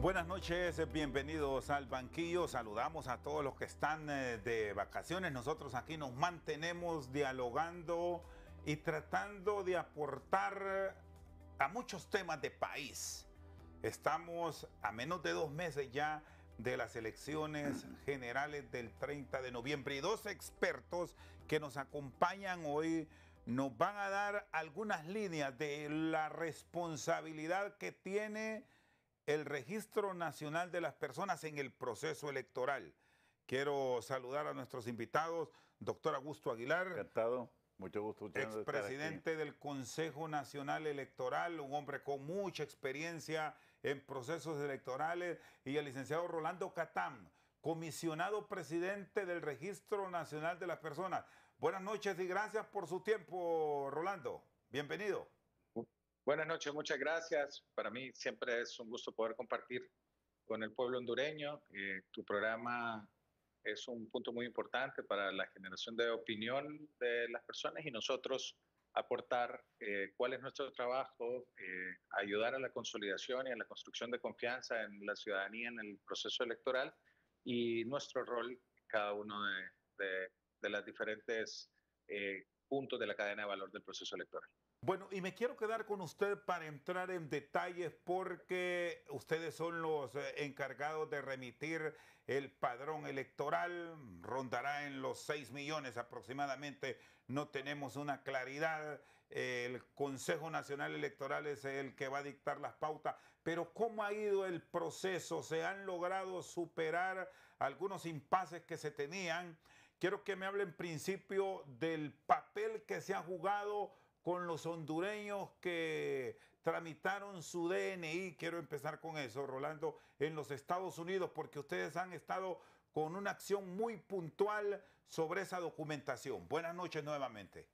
Buenas noches, bienvenidos al banquillo. Saludamos a todos los que están de vacaciones. Nosotros aquí nos mantenemos dialogando y tratando de aportar a muchos temas de país. Estamos a menos de 2 meses ya de las elecciones generales del 30 de noviembre y dos expertos que nos acompañan hoy nos van a dar algunas líneas de la responsabilidad que tiene el Registro Nacional de las Personas en el proceso electoral. Quiero saludar a nuestros invitados, doctor Augusto Aguilar. Encantado, mucho gusto. Expresidente del Consejo Nacional Electoral, un hombre con mucha experiencia en procesos electorales, y el licenciado Rolando Catán, comisionado presidente del Registro Nacional de las Personas. Buenas noches y gracias por su tiempo, Rolando. Bienvenido. Buenas noches, muchas gracias. Para mí siempre es un gusto poder compartir con el pueblo hondureño. Tu programa es un punto muy importante para la generación de opinión de las personas y nosotros aportar cuál es nuestro trabajo, ayudar a la consolidación y a la construcción de confianza en la ciudadanía en el proceso electoral y nuestro rol cada uno de las diferentes puntos de la cadena de valor del proceso electoral. Bueno, y me quiero quedar con usted para entrar en detalles porque ustedes son los encargados de remitir el padrón electoral, rondará en los 6 millones aproximadamente, no tenemos una claridad, el Consejo Nacional Electoral es el que va a dictar las pautas, pero ¿cómo ha ido el proceso? ¿Se han logrado superar algunos impases que se tenían? Quiero que me hable en principio del papel que se ha jugado con los hondureños que tramitaron su DNI, quiero empezar con eso, Rolando, en los Estados Unidos, porque ustedes han estado con una acción muy puntual sobre esa documentación. Buenas noches nuevamente.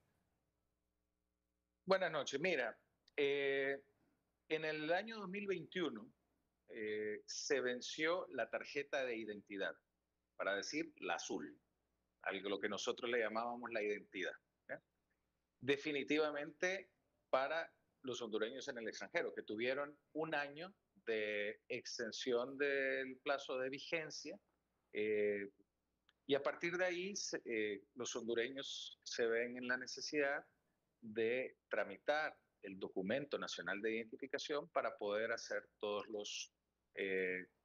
Buenas noches. Mira, en el año 2021 se venció la tarjeta de identidad, para decir la azul, algo lo que nosotros le llamábamos la identidad. Definitivamente para los hondureños en el extranjero, que tuvieron un año de extensión del plazo de vigencia, y a partir de ahí los hondureños se ven en la necesidad de tramitar el documento nacional de identificación para poder hacer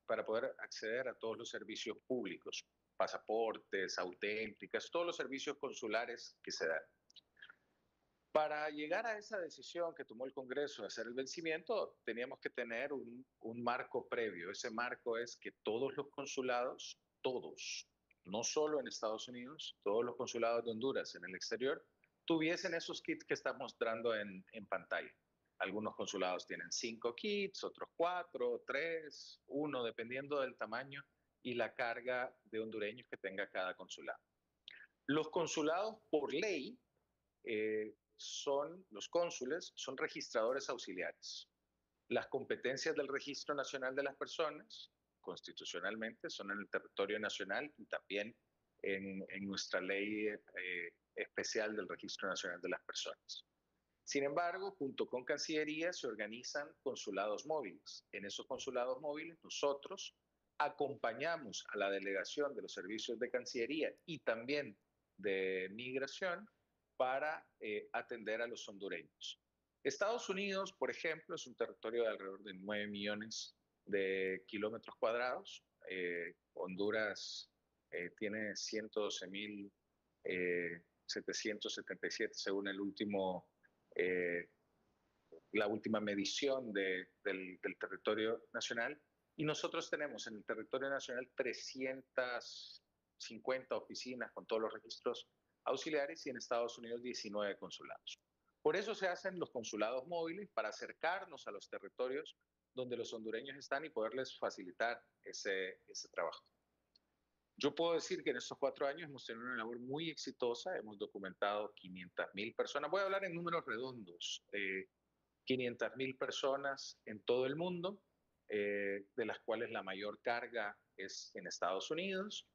para poder acceder a todos los servicios públicos, pasaportes, auténticas, todos los servicios consulares que se dan. Para llegar a esa decisión que tomó el Congreso de hacer el vencimiento, teníamos que tener un marco previo. Ese marco es que todos los consulados, todos, no solo en Estados Unidos, todos los consulados de Honduras en el exterior, tuviesen esos kits que está mostrando en pantalla. Algunos consulados tienen 5 kits, otros 4, 3, 1, dependiendo del tamaño y la carga de hondureños que tenga cada consulado. Los consulados, por ley, los cónsules son registradores auxiliares. Las competencias del Registro Nacional de las Personas, constitucionalmente, son en el territorio nacional y también en nuestra ley especial del Registro Nacional de las Personas. Sin embargo, junto con Cancillería se organizan consulados móviles. En esos consulados móviles nosotros acompañamos a la delegación de los servicios de Cancillería y también de Migración para atender a los hondureños. Estados Unidos, por ejemplo, es un territorio de alrededor de 9 millones de kilómetros cuadrados. Honduras tiene 112.777 según la última medición del territorio nacional. Y nosotros tenemos en el territorio nacional 350 oficinas con todos los registros auxiliares y en Estados Unidos 19 consulados. Por eso se hacen los consulados móviles, para acercarnos a los territorios donde los hondureños están y poderles facilitar ese trabajo. Yo puedo decir que en estos 4 años hemos tenido una labor muy exitosa, hemos documentado 500.000 personas, voy a hablar en números redondos, 500.000 personas en todo el mundo, de las cuales la mayor carga es en Estados Unidos.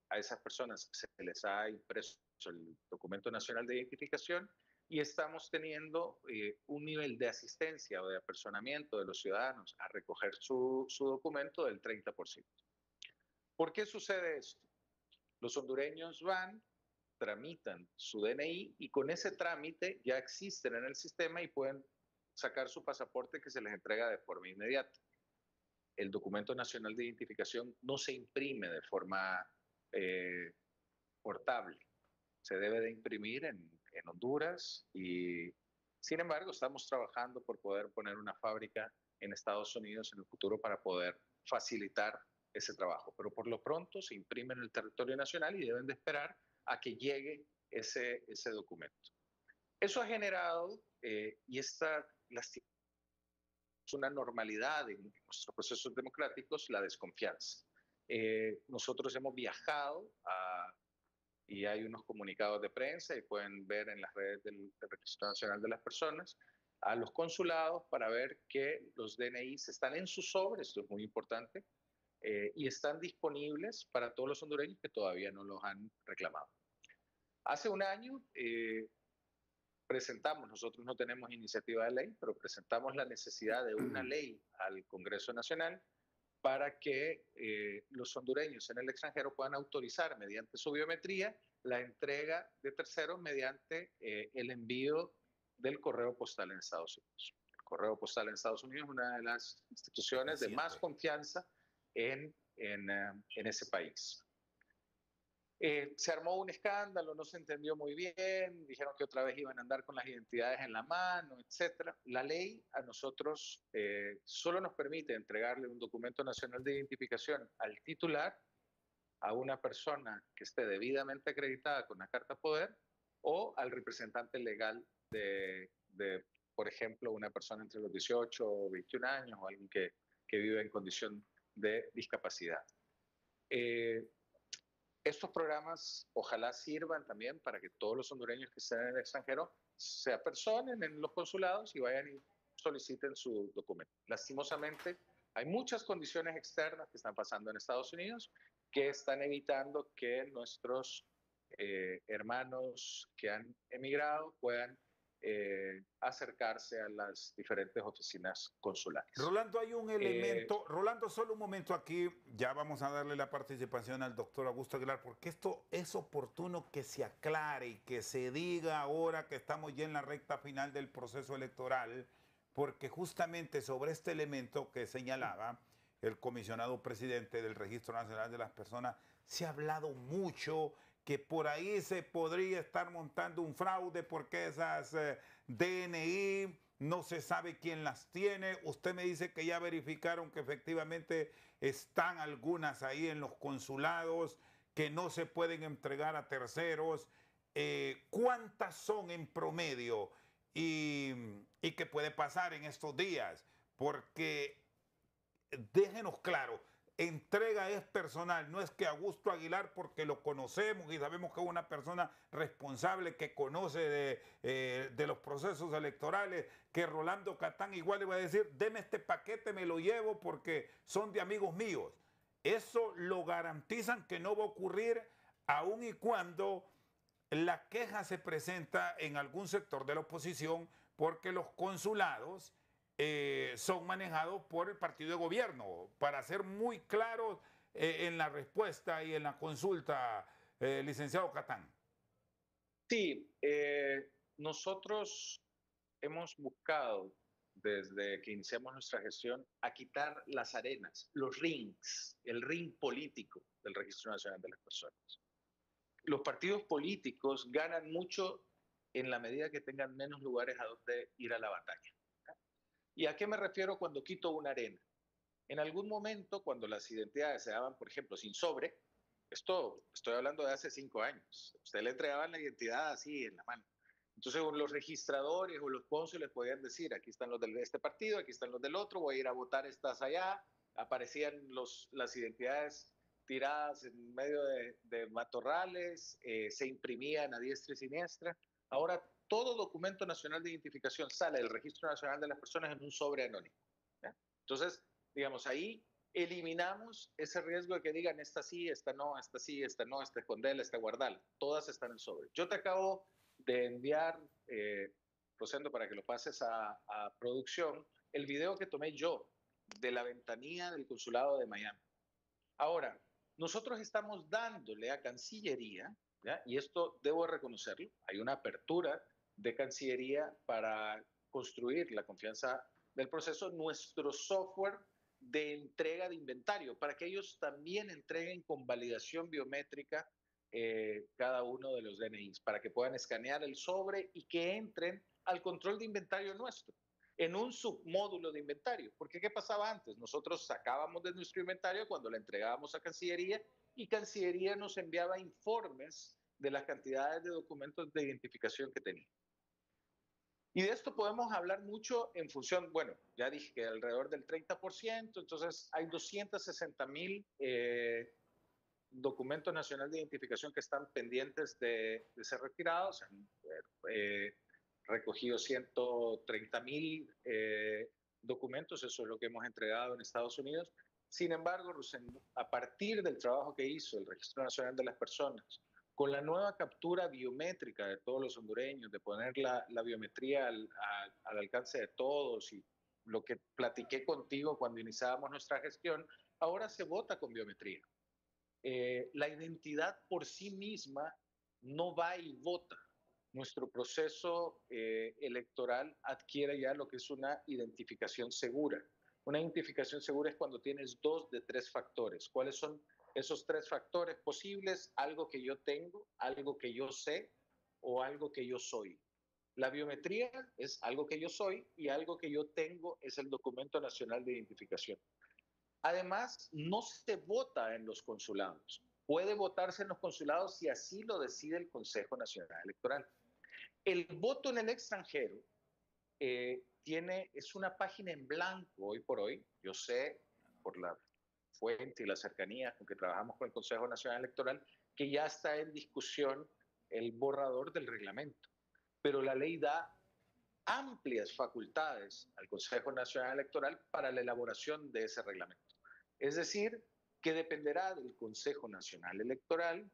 A esas personas se les ha impreso el documento nacional de identificación y estamos teniendo un nivel de asistencia o de apersonamiento de los ciudadanos a recoger su documento del 30%. ¿Por qué sucede esto? Los hondureños van, tramitan su DNI y con ese trámite ya existen en el sistema y pueden sacar su pasaporte que se les entrega de forma inmediata. El documento nacional de identificación no se imprime de forma portable. Se debe de imprimir en Honduras y, sin embargo, estamos trabajando por poder poner una fábrica en Estados Unidos en el futuro para poder facilitar ese trabajo. Pero por lo pronto se imprime en el territorio nacional y deben de esperar a que llegue ese documento. Eso ha generado, y esta es una normalidad en nuestros procesos democráticos, la desconfianza. Nosotros hemos viajado y hay unos comunicados de prensa y pueden ver en las redes del Registro Nacional de las Personas a los consulados para ver que los DNIs están en sus sobres, esto es muy importante, y están disponibles para todos los hondureños que todavía no los han reclamado. Hace un año presentamos, nosotros no tenemos iniciativa de ley, pero presentamos la necesidad de una ley al Congreso Nacional para que los hondureños en el extranjero puedan autorizar mediante su biometría la entrega de terceros mediante el envío del correo postal en Estados Unidos. El correo postal en Estados Unidos es una de las instituciones de más confianza en ese país. Se armó un escándalo, no se entendió muy bien, dijeron que otra vez iban a andar con las identidades en la mano, etc. La ley a nosotros solo nos permite entregarle un documento nacional de identificación al titular, a una persona que esté debidamente acreditada con la carta poder o al representante legal de por ejemplo, una persona entre los 18 o 21 años o alguien que vive en condición de discapacidad. Estos programas ojalá sirvan también para que todos los hondureños que estén en el extranjero se apersonen en los consulados y vayan y soliciten su documento. Lastimosamente, hay muchas condiciones externas que están pasando en Estados Unidos que están evitando que nuestros hermanos que han emigrado puedan acercarse a las diferentes oficinas consulares. Rolando, hay un elemento, Rolando, solo un momento aquí, ya vamos a darle la participación al doctor Augusto Aguilar, porque esto es oportuno que se aclare y que se diga ahora que estamos ya en la recta final del proceso electoral, porque justamente sobre este elemento que señalaba el comisionado presidente del Registro Nacional de las Personas, se ha hablado mucho que por ahí se podría estar montando un fraude porque esas DNI no se sabe quién las tiene. Usted me dice que ya verificaron que efectivamente están algunas ahí en los consulados, que no se pueden entregar a terceros. ¿Cuántas son en promedio? ¿Y qué puede pasar en estos días? Porque déjenos claro, entrega es personal, no es que Augusto Aguilar, porque lo conocemos y sabemos que es una persona responsable que conoce de los procesos electorales, que Rolando Catán igual le va a decir, deme este paquete, me lo llevo porque son de amigos míos. Eso lo garantizan que no va a ocurrir aun y cuando la queja se presenta en algún sector de la oposición porque los consulados son manejados por el partido de gobierno. Para ser muy claros en la respuesta y en la consulta, licenciado Catán. Sí, nosotros hemos buscado desde que iniciamos nuestra gestión a quitar las arenas, los rings, el ring político del Registro Nacional de las Personas. Los partidos políticos ganan mucho en la medida que tengan menos lugares a donde ir a la batalla. ¿Y a qué me refiero cuando quito una arena? En algún momento, cuando las identidades se daban, por ejemplo, sin sobre, esto estoy hablando de hace 5 años, usted le entregaban la identidad así en la mano. Entonces los registradores o los cónsules podían decir, aquí están los de este partido, aquí están los del otro, voy a ir a votar, estás allá. Aparecían las identidades tiradas en medio de matorrales, se imprimían a diestra y siniestra. Ahora todo documento nacional de identificación sale del Registro Nacional de las Personas en un sobre anónimo. ¿Ya? Entonces, digamos, ahí eliminamos ese riesgo de que digan esta sí, esta no, esta sí, esta no, esta escondela, esta guardala. Todas están en sobre. Yo te acabo de enviar, Rosendo, para que lo pases a producción, el video que tomé yo de la ventanilla del consulado de Miami. Ahora, nosotros estamos dándole a Cancillería, ¿ya? Y esto debo reconocerlo, hay una apertura de Cancillería para construir la confianza del proceso, nuestro software de entrega de inventario, para que ellos también entreguen con validación biométrica cada uno de los DNIs, para que puedan escanear el sobre y que entren al control de inventario nuestro en un submódulo de inventario. Porque ¿qué pasaba antes? Nosotros sacábamos de nuestro inventario cuando la entregábamos a Cancillería y Cancillería nos enviaba informes de las cantidades de documentos de identificación que tenía. Y de esto podemos hablar mucho en función, bueno, ya dije que alrededor del 30%, entonces hay 260,000 documentos nacionales de identificación que están pendientes de ser retirados. Recogido 130,000 documentos, eso es lo que hemos entregado en Estados Unidos. Sin embargo, Rosendo, a partir del trabajo que hizo el Registro Nacional de las Personas, con la nueva captura biométrica de todos los hondureños, de poner la biometría al alcance de todos y lo que platiqué contigo cuando iniciábamos nuestra gestión, ahora se vota con biometría. La identidad por sí misma no va y vota. Nuestro proceso electoral adquiere ya lo que es una identificación segura. Una identificación segura es cuando tienes 2 de 3 factores. ¿Cuáles son esos 3 factores posibles? Algo que yo tengo, algo que yo sé o algo que yo soy. La biometría es algo que yo soy y algo que yo tengo es el documento nacional de identificación. Además, no se vota en los consulados. Puede votarse en los consulados si así lo decide el Consejo Nacional Electoral. El voto en el extranjero es una página en blanco hoy por hoy. Yo sé, por la fuente y la cercanía con que trabajamos con el Consejo Nacional Electoral, que ya está en discusión el borrador del reglamento. Pero la ley da amplias facultades al Consejo Nacional Electoral para la elaboración de ese reglamento. Es decir, que dependerá del Consejo Nacional Electoral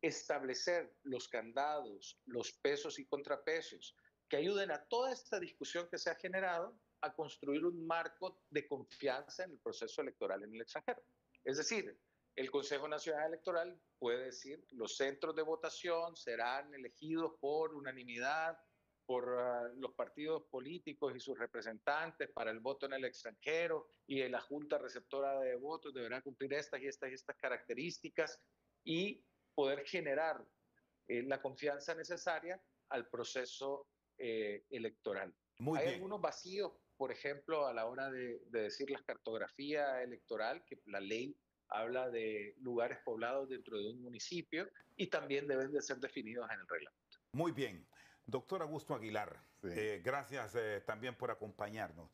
establecer los candados, los pesos y contrapesos que ayuden a toda esta discusión que se ha generado a construir un marco de confianza en el proceso electoral en el extranjero. Es decir, el Consejo Nacional Electoral puede decir los centros de votación serán elegidos por unanimidad por los partidos políticos y sus representantes para el voto en el extranjero y la Junta Receptora de Votos deberá cumplir estas y estas y estas características y poder generar la confianza necesaria al proceso electoral. Muy Hay bien. algunos vacíos, por ejemplo, a la hora de decir la cartografía electoral, que la ley habla de lugares poblados dentro de un municipio y también deben de ser definidos en el reglamento. Muy bien. Doctor Augusto Aguilar, Sí. gracias también por acompañarnos.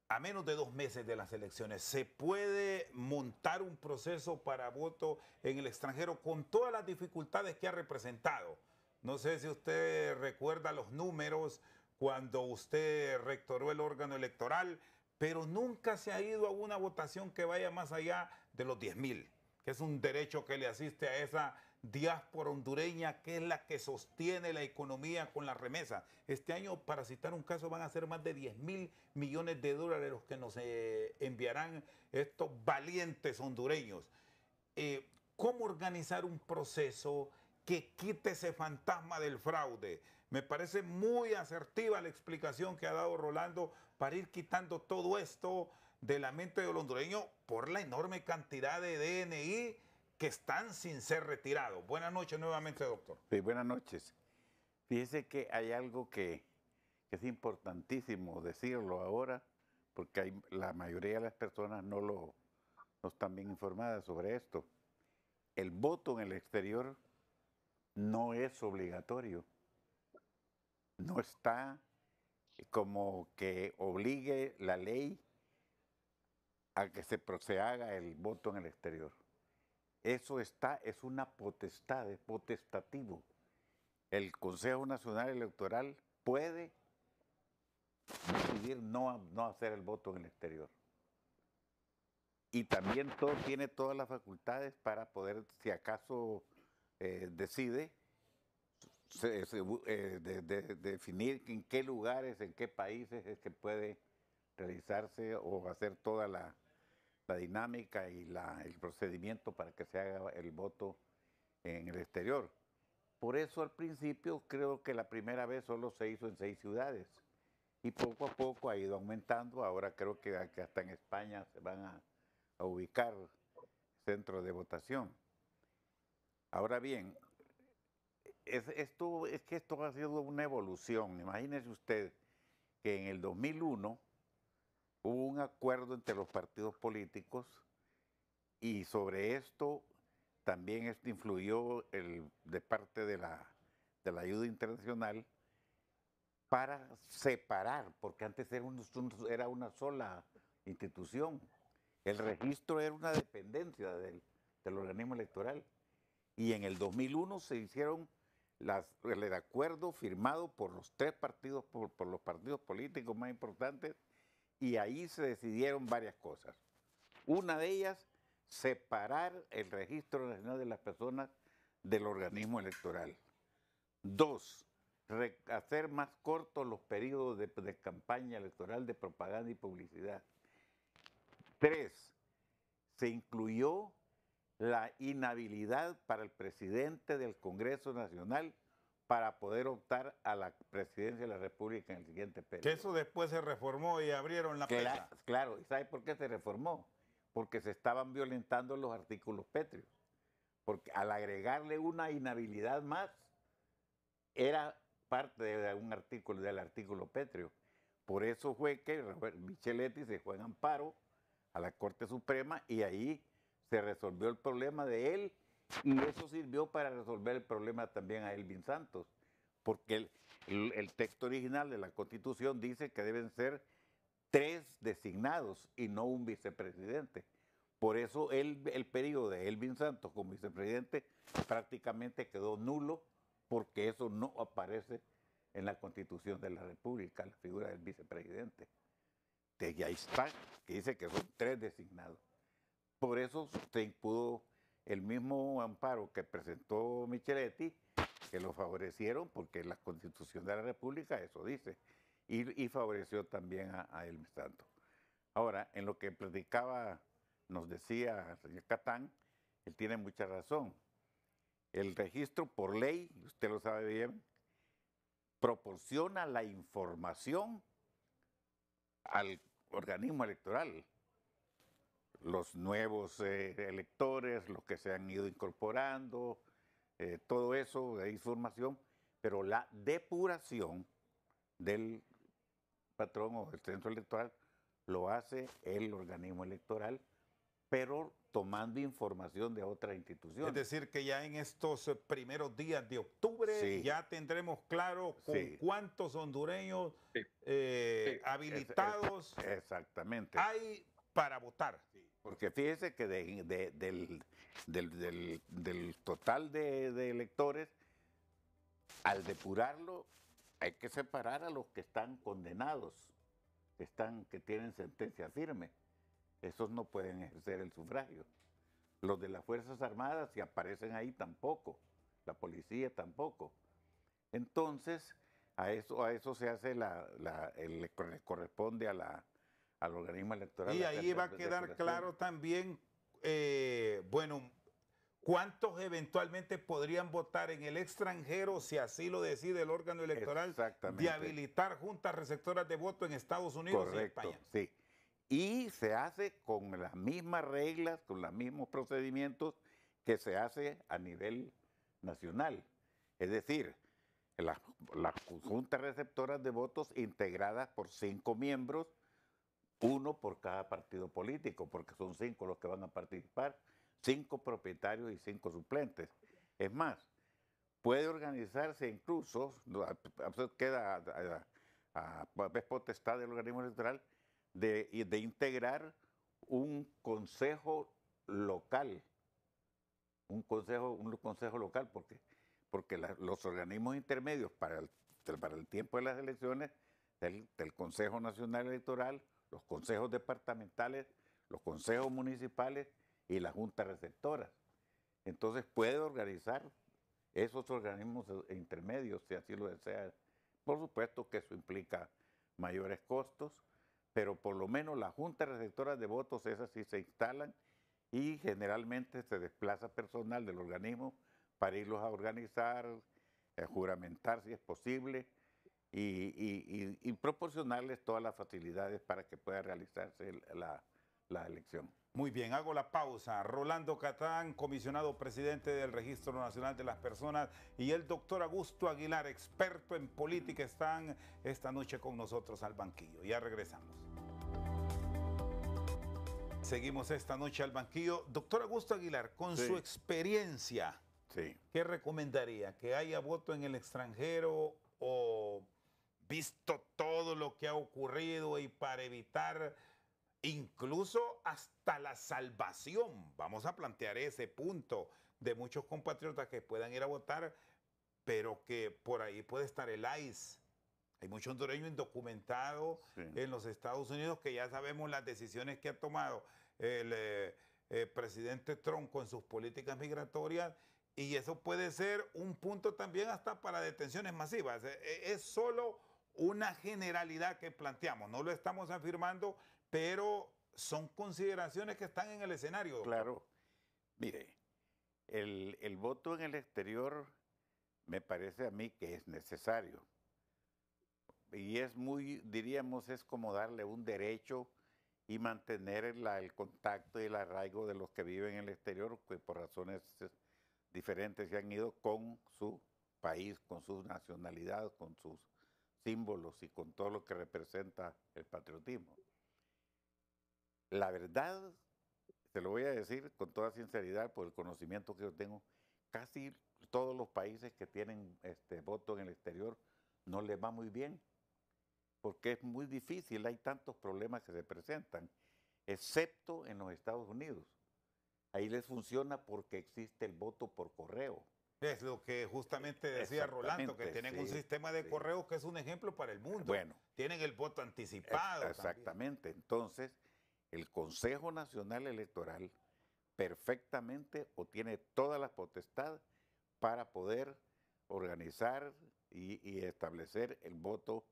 A menos de 2 meses de las elecciones, ¿se puede montar un proceso para voto en el extranjero con todas las dificultades que ha representado? No sé si usted recuerda los números cuando usted rectoró el órgano electoral, pero nunca se ha ido a una votación que vaya más allá de los 10,000, que es un derecho que le asiste a esa diáspora hondureña, que es la que sostiene la economía con la remesa. Este año, para citar un caso, van a ser más de 10,000 millones de dólares los que nos enviarán estos valientes hondureños. ¿Cómo organizar un proceso que quite ese fantasma del fraude? Me parece muy asertiva la explicación que ha dado Rolando para ir quitando todo esto de la mente del hondureño por la enorme cantidad de DNI que están sin ser retirados. Buenas noches nuevamente, doctor. Sí, buenas noches. Fíjese que hay algo que es importantísimo decirlo ahora, porque la mayoría de las personas no están bien informadas sobre esto. El voto en el exterior no es obligatorio. No está como que obligue la ley a que se haga el voto en el exterior. Eso es una potestad, es potestativo. El Consejo Nacional Electoral puede decidir no hacer el voto en el exterior. Y también tiene todas las facultades para poder, si acaso decide, de definir en qué lugares, en qué países es que puede realizarse o hacer toda la dinámica y el procedimiento para que se haga el voto en el exterior. Por eso al principio creo que la primera vez solo se hizo en 6 ciudades y poco a poco ha ido aumentando. Ahora creo que hasta en España se van a ubicar centros de votación. Ahora bien, es que esto ha sido una evolución. Imagínese usted que en el 2001 hubo un acuerdo entre los partidos políticos y sobre esto también esto influyó de parte de la ayuda internacional para separar, porque antes era una sola institución. El registro era una dependencia del organismo electoral. Y en el 2001 se hicieron el acuerdo firmado por los 3 partidos, por los partidos políticos más importantes, y ahí se decidieron varias cosas. Una de ellas, separar el registro nacional de las personas del organismo electoral. 2, hacer más cortos los periodos de campaña electoral, de propaganda y publicidad. 3, se incluyó la inhabilidad para el presidente del Congreso Nacional para poder optar a la presidencia de la República en el siguiente periodo. Que eso después se reformó y abrieron la pesa. Claro, ¿y sabe por qué se reformó? Porque se estaban violentando los artículos pétreos. Porque al agregarle una inhabilidad más, era parte de un artículo, del artículo pétreo. Por eso fue que Micheletti se fue en amparo a la Corte Suprema y ahí se resolvió el problema de él y eso sirvió para resolver el problema también a Elvin Santos, porque el texto original de la Constitución dice que deben ser 3 designados y no un vicepresidente. Por eso el periodo de Elvin Santos como vicepresidente prácticamente quedó nulo, porque eso no aparece en la Constitución de la República, la figura del vicepresidente. Y ahí está, que dice que son 3 designados. Por eso se impuso el mismo amparo que presentó Micheletti, que lo favorecieron, porque la Constitución de la República eso dice, y favoreció también a Elvin Santos. Ahora, en lo que platicaba, nos decía el señor Catán, él tiene mucha razón. El registro por ley, usted lo sabe bien, proporciona la información al organismo electoral. Los nuevos electores, los que se han ido incorporando, todo eso de información, pero la depuración del patrón o del centro electoral lo hace el organismo electoral, pero tomando información de otras instituciones. Es decir, que ya en estos primeros días de octubre sí, ya tendremos claro con sí, cuántos hondureños sí, habilitados exactamente hay para votar. Porque fíjese que del total de electores, al depurarlo, hay que separar a los que están condenados, que tienen sentencia firme. Esos no pueden ejercer el sufragio. Los de las Fuerzas Armadas, si aparecen ahí, tampoco. La policía tampoco. Entonces, a eso se hace le corresponde al organismo electoral. Y ahí va a quedar claro también, bueno, cuántos eventualmente podrían votar en el extranjero si así lo decide el órgano electoral de habilitar juntas receptoras de voto en Estados Unidos. Correcto, y España. Sí. Y se hace con las mismas reglas, con los mismos procedimientos que se hace a nivel nacional. Es decir, las juntas receptoras de votos integradas por 5 miembros, 1 por cada partido político, porque son 5 los que van a participar, 5 propietarios y 5 suplentes. Es más, puede organizarse incluso, queda es potestad del organismo electoral de integrar un consejo local, un consejo local, porque los organismos intermedios para el tiempo de las elecciones del Consejo Nacional Electoral, los consejos departamentales, los consejos municipales y la junta receptora. Entonces puede organizar esos organismos intermedios, si así lo desean. Por supuesto que eso implica mayores costos, pero por lo menos las juntas receptoras de votos, esas sí se instalan y generalmente se desplaza personal del organismo para irlos a organizar, a juramentar si es posible y proporcionarles todas las facilidades para que pueda realizarse la elección. Muy bien, hago la pausa. Rolando Catán, comisionado presidente del Registro Nacional de las Personas, y el doctor Augusto Aguilar, experto en política, están esta noche con nosotros al banquillo. Ya regresamos. Seguimos esta noche al banquillo. Doctor Augusto Aguilar, con Sí. su experiencia, Sí. ¿qué recomendaría? ¿Que haya voto en el extranjero o, visto todo lo que ha ocurrido y para evitar incluso hasta la salvación, vamos a plantear ese punto, de muchos compatriotas que puedan ir a votar, pero que por ahí puede estar el ICE? Hay mucho hondureño indocumentado Sí. en los Estados Unidos, que ya sabemos las decisiones que ha tomado el presidente Trump con sus políticas migratorias, y eso puede ser un punto también hasta para detenciones masivas. Es solo una generalidad que planteamos, no lo estamos afirmando, pero son consideraciones que están en el escenario, doctor. Claro. Mire, el voto en el exterior me parece a mí que es necesario. Y es muy, diríamos, es como darle un derecho y mantener el contacto y el arraigo de los que viven en el exterior, que por razones diferentes se han ido con su país, con su nacionalidad, con sus símbolos y con todo lo que representa el patriotismo. La verdad, se lo voy a decir con toda sinceridad, por el conocimiento que yo tengo, casi todos los países que tienen voto en el exterior no les va muy bien, porque es muy difícil, hay tantos problemas que se presentan, excepto en los Estados Unidos. Ahí les funciona porque existe el voto por correo. Es lo que justamente decía Rolando, que Exactamente, tienen un sí, sistema de sí. correo que es un ejemplo para el mundo. Bueno. Tienen el voto anticipado también. Exactamente. Entonces, el Consejo Nacional Electoral perfectamente o tiene toda la potestad para poder organizar y establecer el voto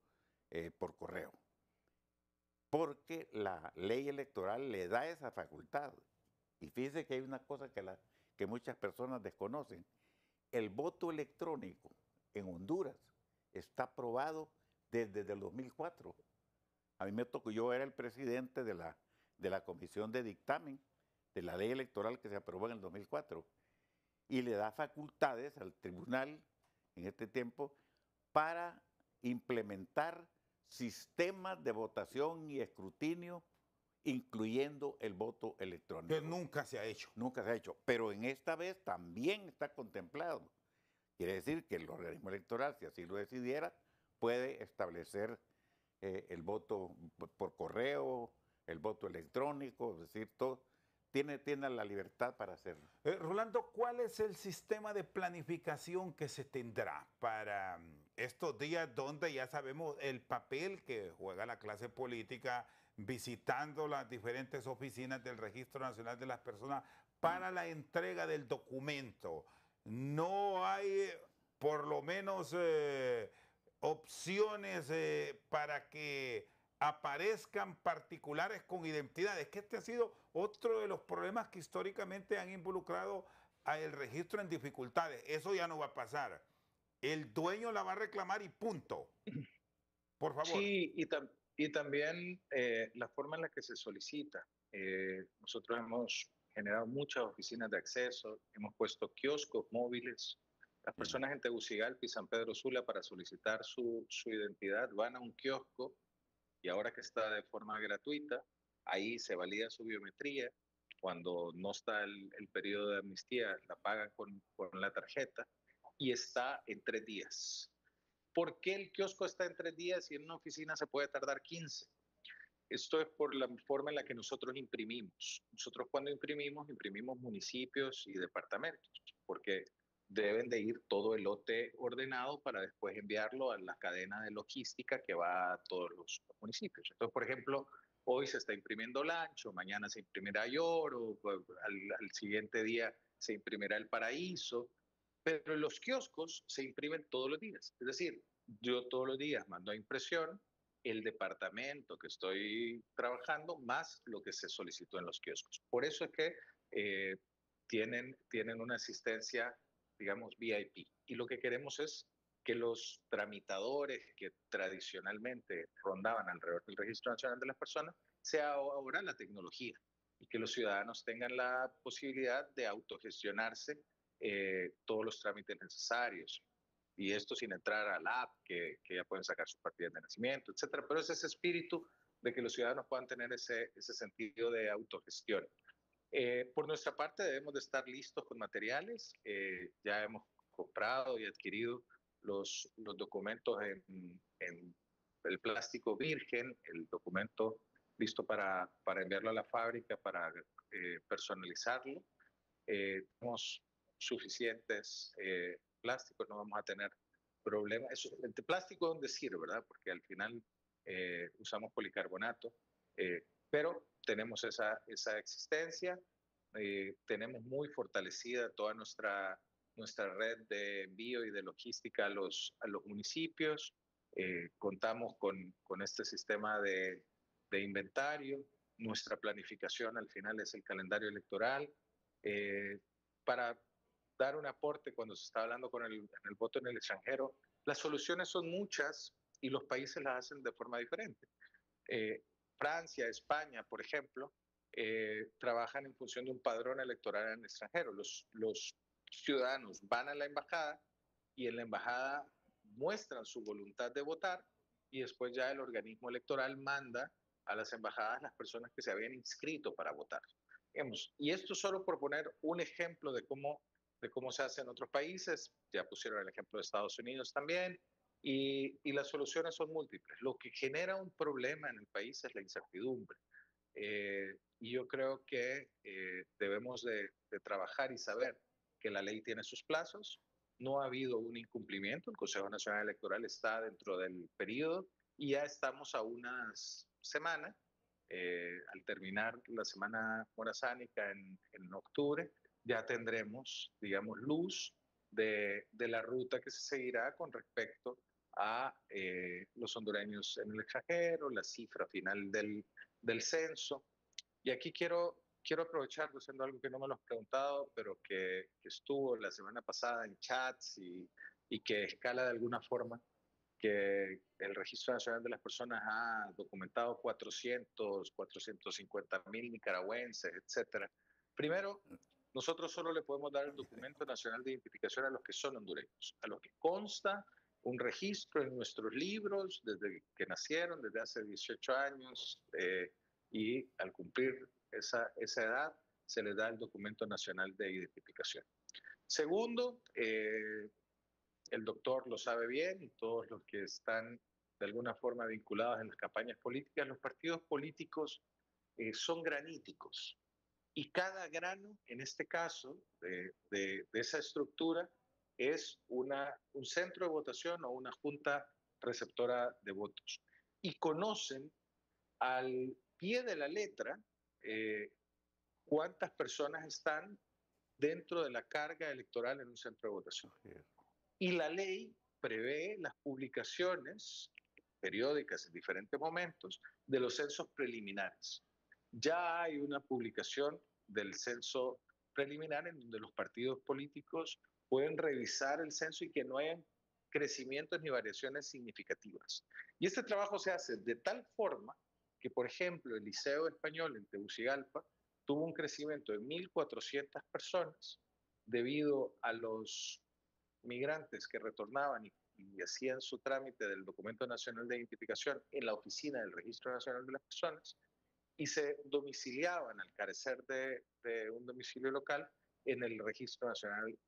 por correo. Porque la ley electoral le da esa facultad. Y fíjese que hay una cosa que muchas personas desconocen. El voto electrónico en Honduras está aprobado desde el 2004. A mí me tocó, yo era el presidente de la comisión de dictamen de la ley electoral que se aprobó en el 2004 y le da facultades al tribunal en este tiempo para implementar sistemas de votación y escrutinio, incluyendo el voto electrónico. Que nunca se ha hecho. Nunca se ha hecho, pero en esta vez también está contemplado. Quiere decir que el organismo electoral, si así lo decidiera, puede establecer el voto por correo, el voto electrónico, es decir, todo, tiene la libertad para hacerlo. Rolando, ¿cuál es el sistema de planificación que se tendrá para estos días donde ya sabemos el papel que juega la clase política visitando las diferentes oficinas del Registro Nacional de las Personas para la entrega del documento? No hay, por lo menos, opciones para que aparezcan particulares con identidades, que este ha sido otro de los problemas que históricamente han involucrado al registro en dificultades. Eso ya no va a pasar. El dueño la va a reclamar y punto. Por favor. Sí, y también la forma en la que se solicita. Nosotros hemos generado muchas oficinas de acceso, hemos puesto kioscos móviles. Las personas en Tegucigalpa y San Pedro Sula, para solicitar su identidad, van a un kiosco, y ahora que está de forma gratuita, ahí se valida su biometría. Cuando no está el periodo de amnistía, la pagan con la tarjeta y está en 3 días. ¿Por qué el kiosco está en 3 días y en una oficina se puede tardar 15? Esto es por la forma en la que nosotros imprimimos. Nosotros cuando imprimimos municipios y departamentos, porque deben de ir todo el lote ordenado para después enviarlo a la cadena de logística que va a todos los municipios. Entonces, por ejemplo, hoy se está imprimiendo Lancho, mañana se imprimirá Lloro, al siguiente día se imprimirá El Paraíso. Pero los kioscos se imprimen todos los días. Es decir, yo todos los días mando a impresión el departamento que estoy trabajando más lo que se solicitó en los kioscos. Por eso es que eh, tienen una asistencia, digamos, VIP. Y lo que queremos es que los tramitadores que tradicionalmente rondaban alrededor del Registro Nacional de las Personas sea ahora la tecnología y que los ciudadanos tengan la posibilidad de autogestionarse todos los trámites necesarios. Y esto sin entrar al app, que ya pueden sacar sus partidas de nacimiento, etcétera. Pero es ese espíritu de que los ciudadanos puedan tener ese sentido de autogestión. Por nuestra parte debemos de estar listos con materiales. Ya hemos comprado y adquirido los documentos en el plástico virgen, el documento listo para enviarlo a la fábrica, para personalizarlo. Tenemos suficientes plásticos, no vamos a tener problemas. El plástico es donde sirve, ¿verdad? Porque al final usamos policarbonato, pero tenemos esa existencia, tenemos muy fortalecida toda nuestra red de envío y de logística a los municipios, contamos con este sistema de inventario, nuestra planificación al final es el calendario electoral, para dar un aporte cuando se está hablando en el voto en el extranjero, las soluciones son muchas y los países las hacen de forma diferente. Francia, España, por ejemplo, trabajan en función de un padrón electoral en el extranjero. Los ciudadanos van a la embajada y en la embajada muestran su voluntad de votar y después ya el organismo electoral manda a las embajadas las personas que se habían inscrito para votar. Y esto solo por poner un ejemplo de cómo se hace en otros países, ya pusieron el ejemplo de Estados Unidos también, y las soluciones son múltiples. Lo que genera un problema en el país es la incertidumbre. Y yo creo que debemos de trabajar y saber que la ley tiene sus plazos, no ha habido un incumplimiento, el Consejo Nacional Electoral está dentro del periodo y ya estamos a unas semanas, al terminar la semana morazánica en octubre, ya tendremos, digamos, luz de la ruta que se seguirá con respecto a los hondureños en el extranjero, la cifra final del censo. Y aquí quiero aprovechar, haciendo algo que no me lo has preguntado, pero que estuvo la semana pasada en chats y que escala de alguna forma, que el Registro Nacional de las Personas ha documentado 450,000 nicaragüenses, etcétera. Primero, nosotros solo le podemos dar el documento nacional de identificación a los que son hondureños, a los que consta un registro en nuestros libros desde que nacieron, desde hace 18 años, y al cumplir esa edad se les da el documento nacional de identificación. Segundo, el doctor lo sabe bien y todos los que están de alguna forma vinculados en las campañas políticas, los partidos políticos son graníticos. Y cada grano, en este caso, de esa estructura, es un centro de votación o una junta receptora de votos. Y conocen al pie de la letra cuántas personas están dentro de la carga electoral en un centro de votación. Y la ley prevé las publicaciones periódicas en diferentes momentos de los censos preliminares. Ya hay una publicación del censo preliminar en donde los partidos políticos pueden revisar el censo y que no hayan crecimientos ni variaciones significativas. Y este trabajo se hace de tal forma que, por ejemplo, el Liceo Español en Tegucigalpa tuvo un crecimiento de 1,400 personas debido a los migrantes que retornaban y hacían su trámite del documento nacional de identificación en la oficina del Registro Nacional de las Personas y se domiciliaban al carecer de un domicilio local en el Registro Nacional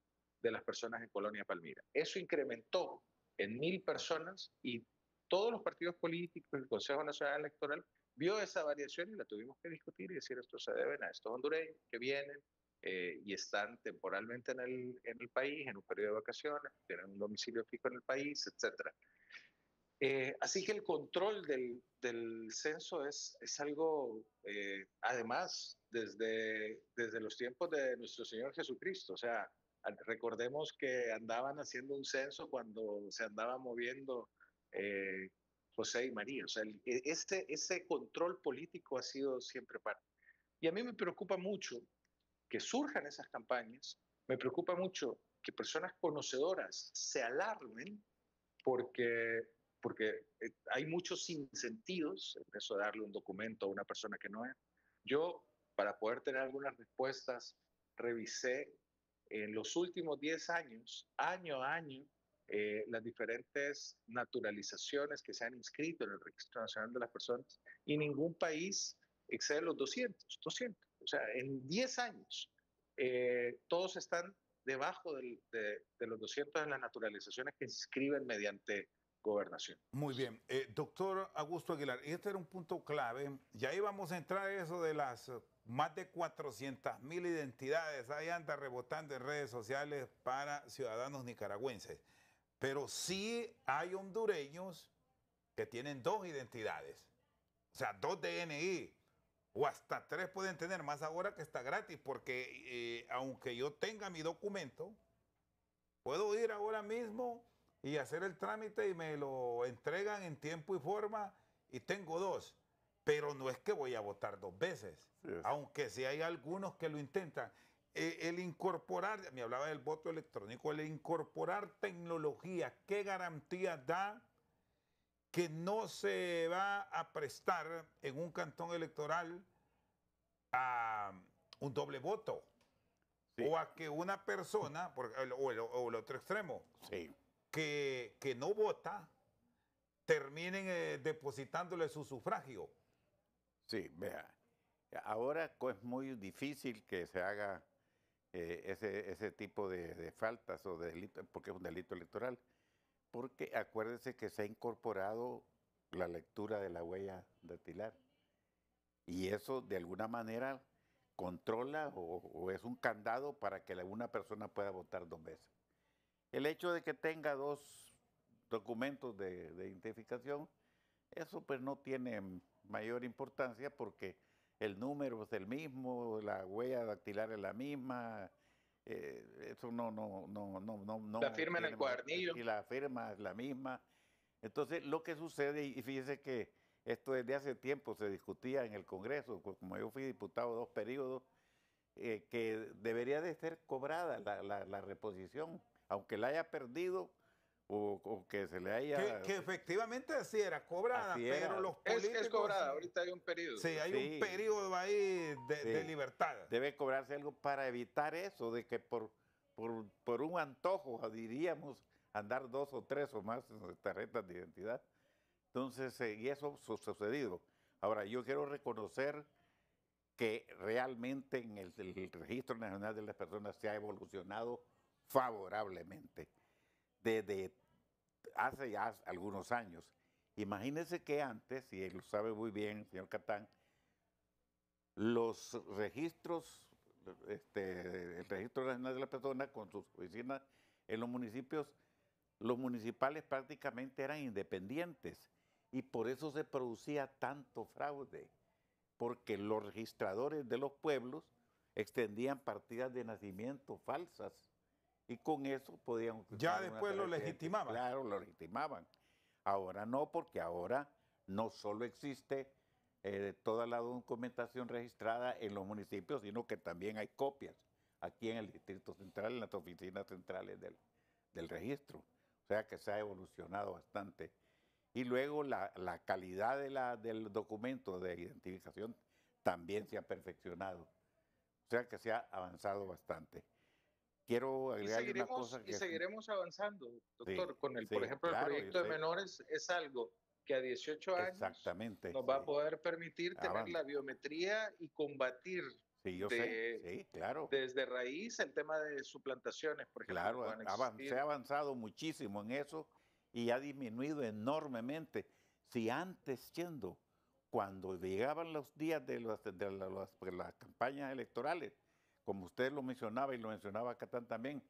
de las Personas en Colonia Palmira. Eso incrementó en 1,000 personas y todos los partidos políticos, el Consejo Nacional Electoral, vio esa variación y la tuvimos que discutir y decir esto se deben a estos hondureños que vienen y están temporalmente en el país, en un periodo de vacaciones, tienen un domicilio fijo en el país, etc. Así que el control del censo es algo, además, desde los tiempos de nuestro Señor Jesucristo. O sea, Recordemos que andaban haciendo un censo cuando se andaba moviendo José y María. O sea, ese control político ha sido siempre parte. Y a mí me preocupa mucho que surjan esas campañas, me preocupa mucho que personas conocedoras se alarmen porque hay muchos sinsentidos en eso de darle un documento a una persona que no es. Yo, para poder tener algunas respuestas, revisé en los últimos 10 años, año a año, las diferentes naturalizaciones que se han inscrito en el Registro Nacional de las Personas y ningún país excede los 200. O sea, en 10 años, todos están debajo de los 200 en las naturalizaciones que se inscriben mediante gobernación. Muy bien. Doctor Augusto Aguilar, este era un punto clave. Ya íbamos a entrar en eso de las más de 400.000 identidades. Ahí anda rebotando en redes sociales para ciudadanos nicaragüenses. Pero sí hay hondureños que tienen 2 identidades. O sea, 2 DNI. O hasta 3 pueden tener, más ahora que está gratis, porque aunque yo tenga mi documento, puedo ir ahora mismo y hacer el trámite y me lo entregan en tiempo y forma y tengo 2. Pero no es que voy a votar 2 veces, Sí. aunque sí hay algunos que lo intentan. El incorporar, me hablaba del voto electrónico, el incorporar tecnología, ¿qué garantía da que no se va a prestar en un cantón electoral a un doble voto? Sí. O a que una persona, o el otro extremo, Sí. que no vota, terminen depositándole su sufragio. Sí, vea. Ahora es muy difícil que se haga ese tipo de faltas o de delitos, porque es un delito electoral. Porque acuérdese que se ha incorporado la lectura de la huella dactilar. Y eso de alguna manera controla o es un candado para que una persona pueda votar 2 veces. El hecho de que tenga 2 documentos de identificación, eso pues no tiene mayor importancia porque el número es el mismo, la huella dactilar es la misma, eso no. La firma en el cuadernillo. Y la firma es la misma. Entonces, lo que sucede, y fíjese que esto desde hace tiempo se discutía en el Congreso, como yo fui diputado 2 periodos, que debería de ser cobrada la reposición, aunque la haya perdido o que se le haya... Que efectivamente así era cobrada, Así pero era. los políticos... Es cobrada, ahorita hay un periodo. Sí, hay Sí. un periodo ahí de Sí. libertad. Debe cobrarse algo para evitar eso, de que por un antojo, diríamos, andar 2 o 3 o más tarjetas de identidad. Entonces, y eso ha sucedido. Ahora, yo quiero reconocer que realmente en el Registro Nacional de las Personas se ha evolucionado favorablemente desde hace ya algunos años. Imagínense que antes, y él lo sabe muy bien, señor Catán, los registros, el Registro Nacional de las Personas con sus oficinas en los municipios, los municipales prácticamente eran independientes y por eso se producía tanto fraude, porque los registradores de los pueblos extendían partidas de nacimiento falsas y con eso podían... Ya después lo legitimaban. Claro, lo legitimaban. Ahora no, porque ahora no solo existe toda la documentación registrada en los municipios, sino que también hay copias aquí en el Distrito Central, en las oficinas centrales del registro. O sea que se ha evolucionado bastante. Y luego la calidad del documento de identificación también se ha perfeccionado. O sea que se ha avanzado bastante. Quiero agregar una cosa que... Y seguiremos avanzando, doctor. Sí, con sí, por ejemplo, claro, el proyecto de menores es algo que a 18 años Exactamente, nos va a sí. poder permitir tener la biometría y combatir Sí, yo sé, sí, claro. desde raíz el tema de suplantaciones, por ejemplo. Claro, que puedan existir. se ha avanzado muchísimo en eso y ha disminuido enormemente. Si antes, cuando llegaban los días de las campañas electorales, como usted lo mencionaba y lo mencionaba Catán también,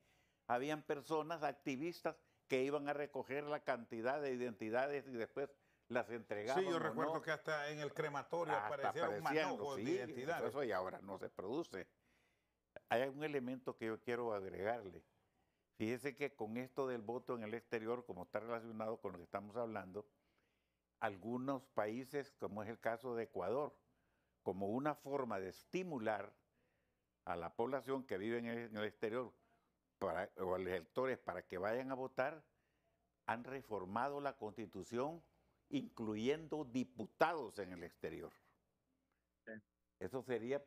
habían personas, activistas, que iban a recoger la cantidad de identidades y después las entregaban. Sí, yo recuerdo que hasta en el crematorio aparecía un manojo de identidades. Eso y ahora no se produce. hay un elemento que yo quiero agregarle. Fíjese que con esto del voto en el exterior, como está relacionado con lo que estamos hablando, algunos países, como es el caso de Ecuador, como una forma de estimular a la población que vive en el exterior o a los electores para que vayan a votar, han reformado la Constitución, incluyendo diputados en el exterior. Eso sería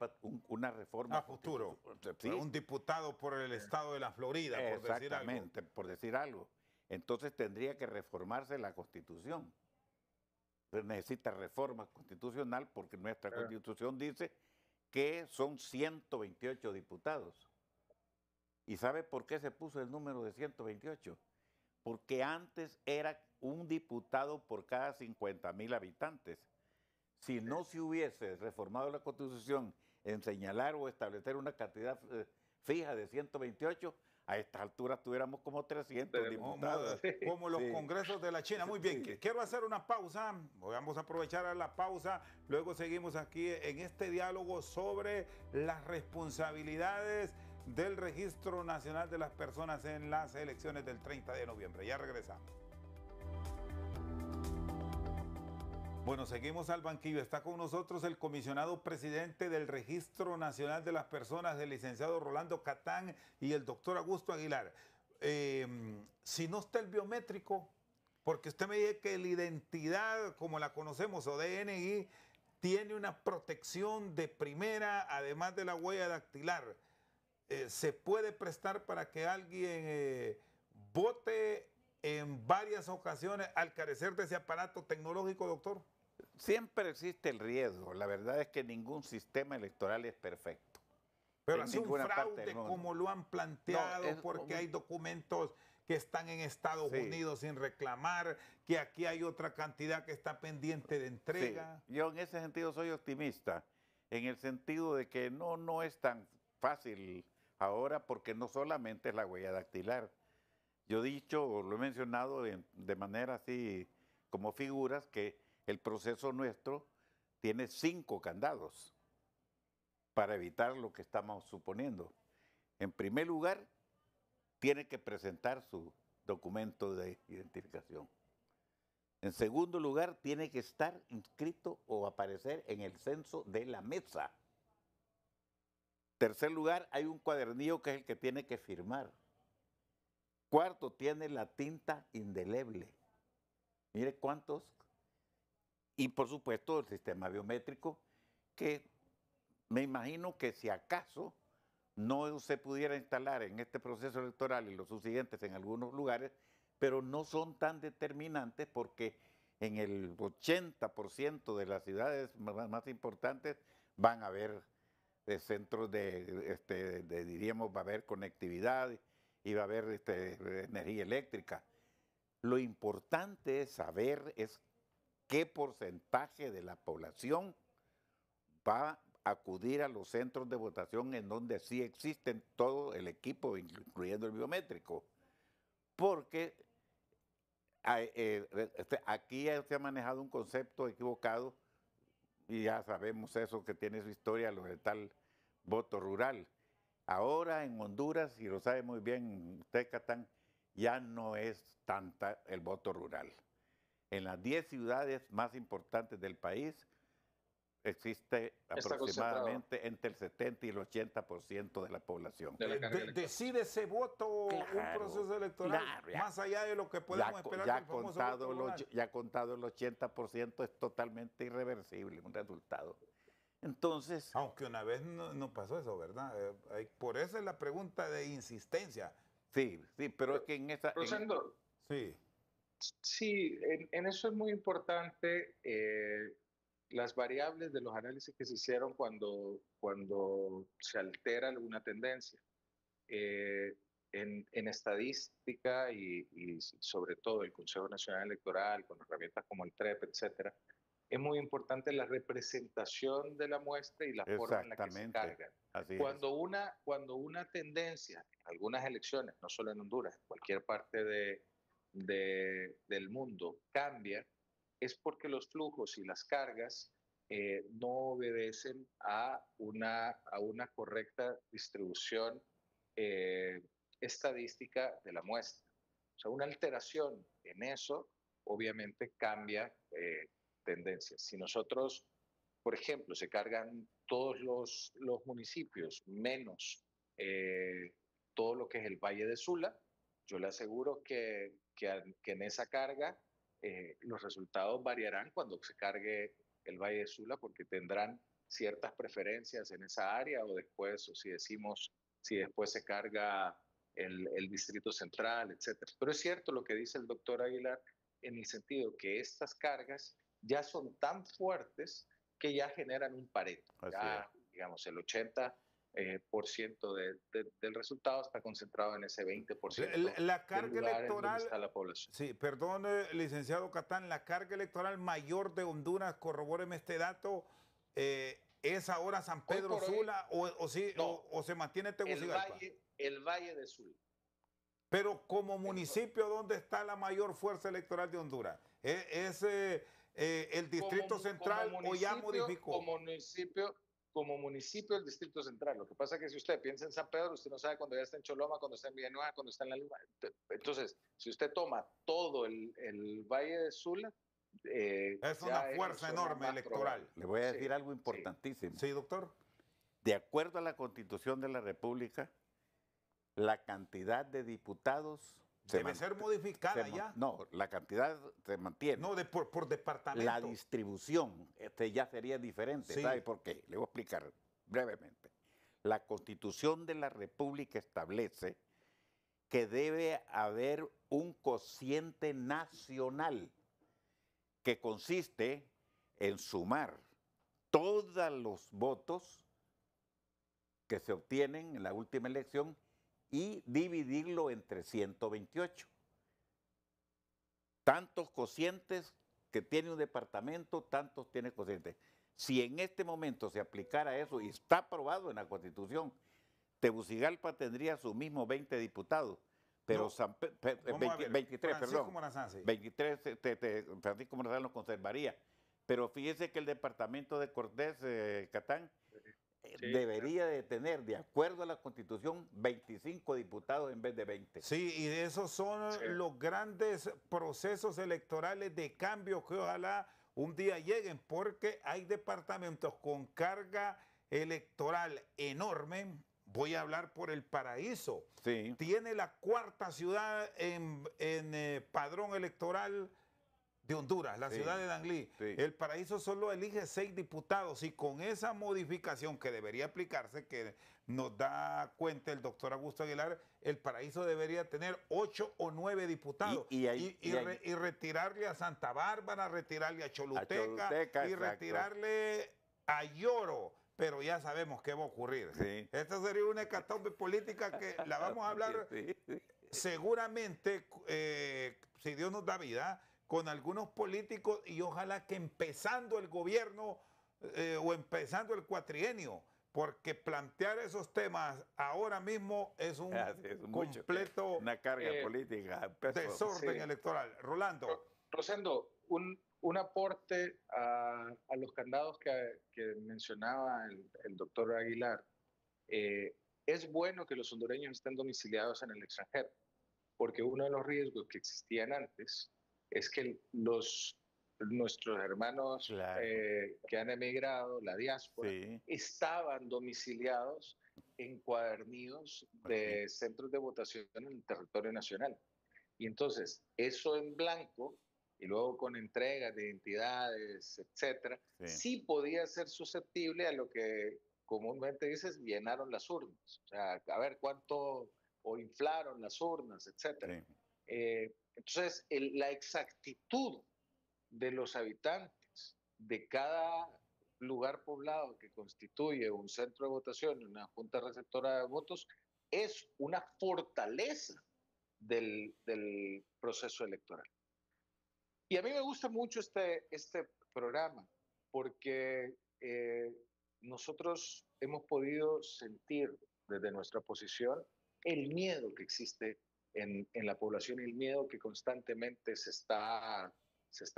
una reforma a futuro. ¿sí? Un diputado por el estado de la Florida, por decir algo. Exactamente, por decir algo. Entonces tendría que reformarse la Constitución. Entonces necesita reforma constitucional porque nuestra Constitución dice que son 128 diputados. ¿Y sabe por qué se puso el número de 128? Porque antes era un diputado por cada 50,000 habitantes. Si no se hubiese reformado la Constitución en señalar o establecer una cantidad fija de 128, a estas alturas tuviéramos como 300 diputados. Como los congresos de la China. Muy bien, quiero hacer una pausa. Vamos a aprovechar la pausa. Luego seguimos aquí en este diálogo sobre las responsabilidades del Registro Nacional de las Personas en las elecciones del 30 de noviembre. Ya regresamos. Bueno, seguimos al banquillo. Está con nosotros el comisionado presidente del Registro Nacional de las Personas, el licenciado Rolando Catán y el doctor Augusto Aguilar. Si no está el biométrico, porque usted me dice que la identidad, como la conocemos, o DNI, tiene una protección de primera, además de la huella dactilar. ¿Se puede prestar para que alguien vote en varias ocasiones al carecer de ese aparato tecnológico, doctor? Siempre existe el riesgo. La verdad es que ningún sistema electoral es perfecto. Pero así un fraude como lo han planteado, porque hay documentos que están en Estados Unidos sin reclamar, que aquí hay otra cantidad que está pendiente de entrega. Sí. Yo en ese sentido soy optimista, en el sentido de que no es tan fácil ahora, porque no solamente es la huella dactilar. Yo he dicho, lo he mencionado de manera así como figuras, que el proceso nuestro tiene 5 candados para evitar lo que estamos suponiendo. En primer lugar, tiene que presentar su documento de identificación. En segundo lugar, tiene que estar inscrito o aparecer en el censo de la mesa. Tercer lugar, hay un cuadernillo que es el que tiene que firmar. Cuarto, tiene la tinta indeleble. Mire cuántos. Y por supuesto el sistema biométrico, que me imagino que si acaso no se pudiera instalar en este proceso electoral y los subsiguientes en algunos lugares, pero no son tan determinantes porque en el 80% de las ciudades más importantes van a haber centros diríamos, va a haber conectividad y va a haber energía eléctrica. Lo importante es saber qué porcentaje de la población va a acudir a los centros de votación en donde sí existen todo el equipo, incluyendo el biométrico. Porque aquí se ha manejado un concepto equivocado, y ya sabemos eso que tiene su historia, lo de tal voto rural. Ahora en Honduras, y lo sabe muy bien usted, Catán, ya no es tanta el voto rural. En las 10 ciudades más importantes del país existe aproximadamente entre el 70 y el 80% de la población. ¿Decide ese voto un proceso electoral más allá de lo que podemos esperar del famoso voto rural? Ya contado el 80% es totalmente irreversible, un resultado. Entonces... Aunque una vez no pasó eso, ¿verdad? Por eso es la pregunta de insistencia. Sí, pero es que en esa... Sí, en eso es muy importante las variables de los análisis que se hicieron cuando se altera alguna tendencia. En estadística y sobre todo el Consejo Nacional Electoral, con herramientas como el TREP, etcétera, es muy importante la representación de la muestra y la forma en la que se carga. Cuando una tendencia, en algunas elecciones, no solo en Honduras, en cualquier parte del mundo cambia, es porque los flujos y las cargas no obedecen a una correcta distribución estadística de la muestra. O sea, una alteración en eso obviamente cambia tendencias. Si nosotros, por ejemplo, se cargan todos los municipios menos todo lo que es el Valle de Sula, yo le aseguro que en esa carga los resultados variarán cuando se cargue el Valle de Sula, porque tendrán ciertas preferencias en esa área, o después, o si decimos, si después se carga el Distrito Central, etcétera. Pero es cierto lo que dice el doctor Aguilar, en el sentido que estas cargas ya son tan fuertes que ya generan un Pareto. Ya, digamos, el 80% del resultado está concentrado en ese 20% la carga de lugares electoral, donde está la población. sí, perdón, licenciado Catán, la carga electoral mayor de Honduras, corrobóreme este dato, ¿es ahora San Pedro Sula o se mantiene Tegucigalpa? El Valle de Sula. Pero como municipio, ¿dónde está la mayor fuerza electoral de Honduras? ¿Es el Distrito Central o ya modificó? Como municipio del Distrito Central. Lo que pasa es que si usted piensa en San Pedro, usted no sabe cuando ya está en Choloma, cuando está en Villanueva, cuando está en La Lima. Entonces, si usted toma todo el Valle de Sula, es una fuerza enorme electoral. Le voy a decir algo importantísimo. Sí, doctor. De acuerdo a la Constitución de la República, la cantidad de diputados debe ser modificada ya. No, la cantidad se mantiene. No, por departamento. La distribución ya sería diferente. Sí. ¿Sabe por qué? Le voy a explicar brevemente. La Constitución de la República establece que debe haber un cociente nacional que consiste en sumar todos los votos que se obtienen en la última elección y dividirlo entre 128. Tantos cocientes que tiene un departamento, tantos tiene cocientes. Si en este momento se aplicara eso, y está aprobado en la Constitución, Tegucigalpa tendría sus mismos 20 diputados, pero no, 23, perdón. Morazán, 23, Francisco Morazán los conservaría. Pero fíjese que el departamento de Cortés, Catán, debería de tener, de acuerdo a la Constitución, 25 diputados en vez de 20. Sí, y esos son los grandes procesos electorales de cambio que ojalá un día lleguen, porque hay departamentos con carga electoral enorme. Voy a hablar por El Paraíso. Sí. Tiene la cuarta ciudad en padrón electoral de Honduras, la ciudad de Danlí. Sí. El Paraíso solo elige 6 diputados y con esa modificación que debería aplicarse, que nos da cuenta el doctor Augusto Aguilar, El Paraíso debería tener 8 o 9 diputados y retirarle a Santa Bárbara, retirarle a Choluteca y exacto. retirarle a Lloro. Pero ya sabemos qué va a ocurrir. Sí. Esta sería una hecatombe política que la vamos a hablar seguramente, si Dios nos da vida, con algunos políticos, y ojalá que empezando el gobierno o empezando el cuatrienio, porque plantear esos temas ahora mismo es un completo una carga política, desorden electoral. Rolando. Rosendo, un aporte a los candados que mencionaba el doctor Aguilar. Es bueno que los hondureños estén domiciliados en el extranjero, porque uno de los riesgos que existían antes es que nuestros hermanos que han emigrado, la diáspora, estaban domiciliados en cuadernillos de centros de votación en el territorio nacional. Y entonces, eso en blanco, y luego con entregas de identidades, etcétera, sí podía ser susceptible a lo que comúnmente dices, llenaron las urnas. O sea, a ver cuánto, o inflaron las urnas, etcétera. Entonces, la exactitud de los habitantes de cada lugar poblado que constituye un centro de votación y una junta receptora de votos es una fortaleza del proceso electoral. Y a mí me gusta mucho este programa porque nosotros hemos podido sentir desde nuestra posición el miedo que existe en la población y el miedo que constantemente se está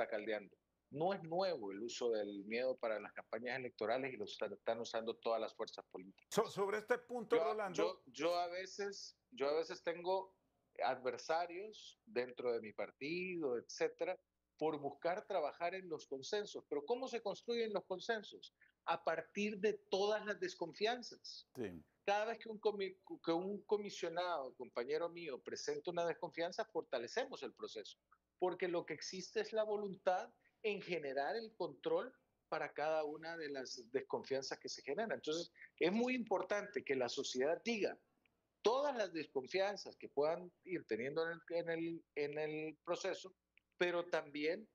caldeando. No es nuevo el uso del miedo para las campañas electorales y lo están usando todas las fuerzas políticas. Sobre este punto, Rolando. Yo a veces tengo adversarios dentro de mi partido, etcétera, por buscar trabajar en los consensos. Pero ¿cómo se construyen los consensos? A partir de todas las desconfianzas. Sí. Cada vez que un comisionado, compañero mío, presenta una desconfianza, fortalecemos el proceso. Porque lo que existe es la voluntad en generar el control para cada una de las desconfianzas que se generan. Entonces, es muy importante que la sociedad diga todas las desconfianzas que puedan ir teniendo en el proceso, pero también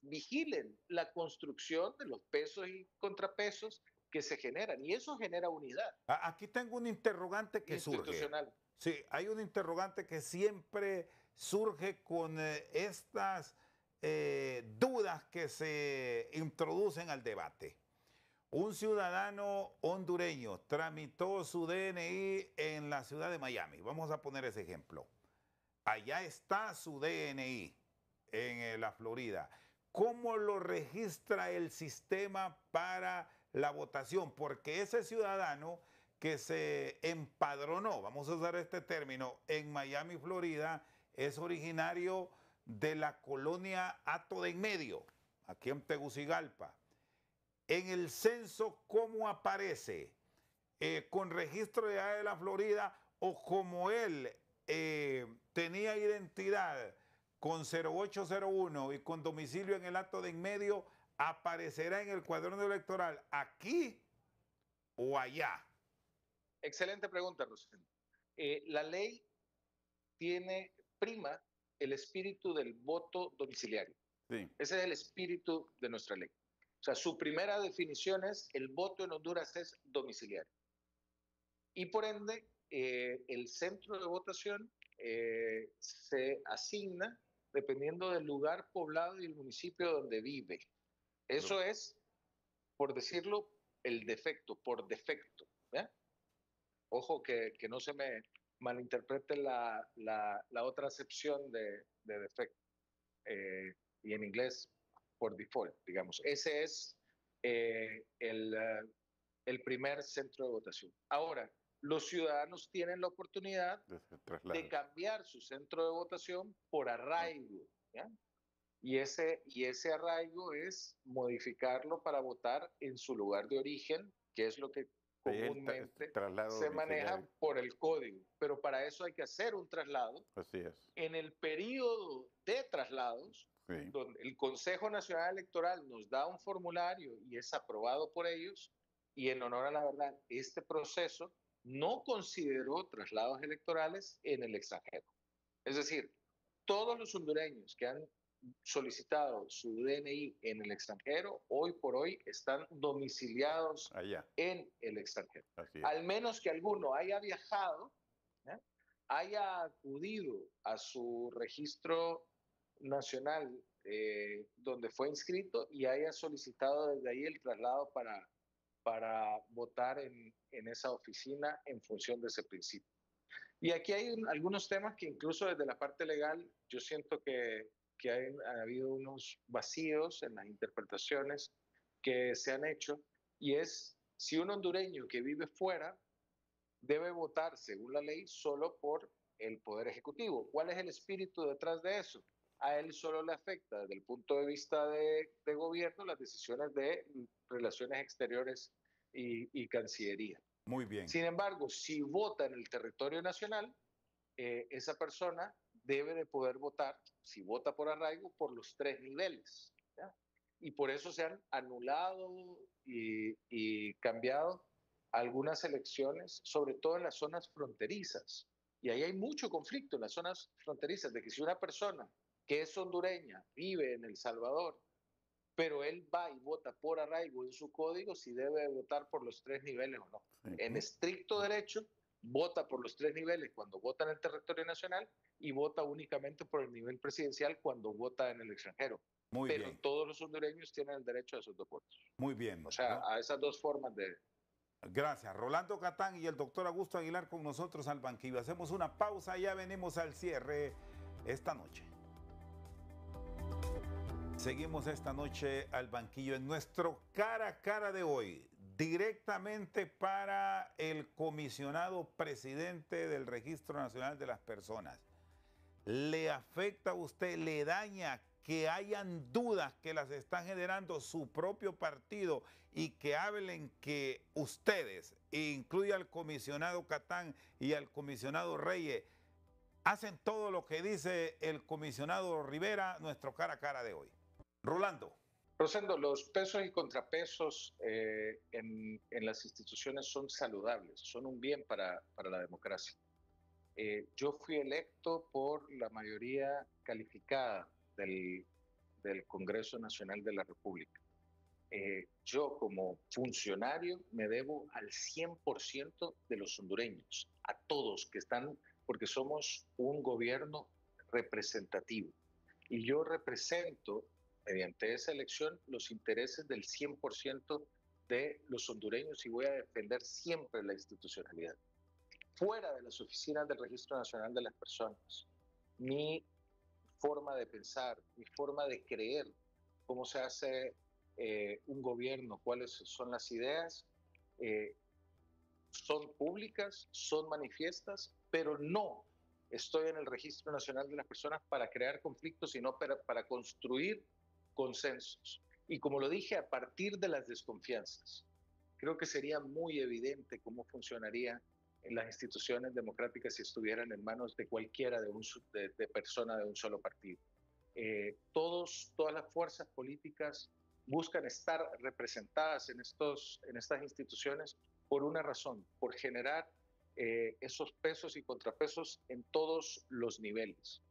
vigilen la construcción de los pesos y contrapesos que se generan. Y eso genera unidad. Aquí tengo un interrogante que surge. Sí, hay un interrogante que siempre surge con estas dudas que se introducen al debate. Un ciudadano hondureño tramitó su DNI en la ciudad de Miami. Vamos a poner ese ejemplo. Allá está su DNI en la Florida. ¿Cómo lo registra el sistema para la votación? Porque ese ciudadano que se empadronó, vamos a usar este término, en Miami, Florida, es originario de la colonia Hato de Enmedio, aquí en Tegucigalpa. En el censo, ¿cómo aparece? ¿Con registro de la Florida o como él tenía identidad con 0801 y con domicilio en el Hato de Enmedio, aparecerá en el cuaderno electoral aquí o allá? Excelente pregunta, Rosendo. La ley prima el espíritu del voto domiciliario. Sí. Ese es el espíritu de nuestra ley. O sea, su primera definición es el voto en Honduras es domiciliario. Y por ende, el centro de votación se asigna dependiendo del lugar poblado y el municipio donde vive. Eso es, por decirlo, el defecto, por defecto. ¿Ya? Ojo que no se me malinterprete la otra acepción de defecto. Y en inglés, por default, digamos. Ese es el primer centro de votación. Ahora, los ciudadanos tienen la oportunidad de cambiar su centro de votación por arraigo. ¿Ya? Y ese arraigo es modificarlo para votar en su lugar de origen, que es lo que comúnmente se maneja por el código. Pero para eso hay que hacer un traslado. Así es. En el periodo de traslados, sí, donde el Consejo Nacional Electoral nos da un formulario y es aprobado por ellos, y en honor a la verdad, este proceso no consideró traslados electorales en el extranjero. Es decir, todos los hondureños que han solicitado su DNI en el extranjero, hoy por hoy están domiciliados allá, en el extranjero. Al menos que alguno haya viajado, ¿eh? Haya acudido a su registro nacional donde fue inscrito y haya solicitado desde ahí el traslado para votar en esa oficina en función de ese principio. Y aquí hay algunos temas que incluso desde la parte legal yo siento que ha habido unos vacíos en las interpretaciones que se han hecho, y es si un hondureño que vive fuera debe votar según la ley solo por el Poder Ejecutivo. ¿Cuál es el espíritu detrás de eso? A él solo le afecta desde el punto de vista de gobierno las decisiones de relaciones exteriores y Cancillería. Muy bien. Sin embargo, si vota en el territorio nacional, esa persona debe de poder votar, si vota por arraigo, por los 3 niveles. ¿Ya? Y por eso se han anulado y cambiado algunas elecciones, sobre todo en las zonas fronterizas. Y ahí hay mucho conflicto en las zonas fronterizas, de que si una persona que es hondureña vive en El Salvador, pero él va y vota por arraigo en su código, si debe votar por los 3 niveles o no. En estricto derecho, vota por los 3 niveles cuando vota en el territorio nacional y vota únicamente por el nivel presidencial cuando vota en el extranjero. Muy pero bien. Todos los hondureños tienen el derecho a esos 2 votos. Muy bien. O sea, a esas 2 formas de... Gracias. Rolando Catán y el doctor Augusto Aguilar con nosotros al banquillo. Hacemos una pausa y ya venimos al cierre esta noche. Seguimos esta noche al banquillo en nuestro cara a cara de hoy, directamente para el comisionado presidente del Registro Nacional de las Personas. ¿Le afecta a usted, le daña que hayan dudas que las están generando su propio partido y que hablen que ustedes, incluye al comisionado Catán y al comisionado Reyes, hacen todo lo que dice el comisionado Rivera? Nuestro cara a cara de hoy. Rolando. Rosendo, los pesos y contrapesos en las instituciones son saludables, son un bien para la democracia. Yo fui electo por la mayoría calificada del Congreso Nacional de la República. Yo como funcionario me debo al 100% de los hondureños, a todos que están, porque somos un gobierno representativo. Y yo represento, mediante esa elección, los intereses del 100% de los hondureños y voy a defender siempre la institucionalidad. Fuera de las oficinas del Registro Nacional de las Personas, mi forma de pensar, mi forma de creer, cómo se hace un gobierno, cuáles son las ideas, son públicas, son manifiestas, pero no estoy en el Registro Nacional de las Personas para crear conflictos, sino para construir consensos. Y como lo dije, a partir de las desconfianzas. Creo que sería muy evidente cómo funcionaría en las instituciones democráticas si estuvieran en manos de cualquiera de persona de un solo partido. Todas las fuerzas políticas buscan estar representadas en estas instituciones por una razón, por generar esos pesos y contrapesos en todos los niveles.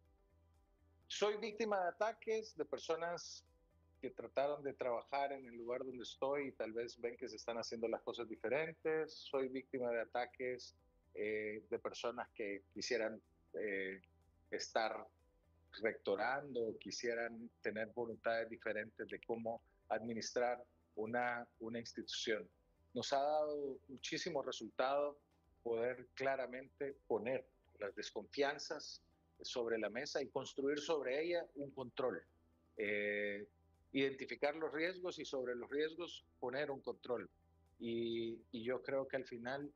Soy víctima de ataques de personas que trataron de trabajar en el lugar donde estoy y tal vez ven que se están haciendo las cosas diferentes. Soy víctima de ataques de personas que quisieran estar rectorando, quisieran tener voluntades diferentes de cómo administrar una institución. Nos ha dado muchísimo resultado poder claramente poner las desconfianzas sobre la mesa y construir sobre ella un control. Identificar los riesgos y sobre los riesgos poner un control. Y yo creo que al final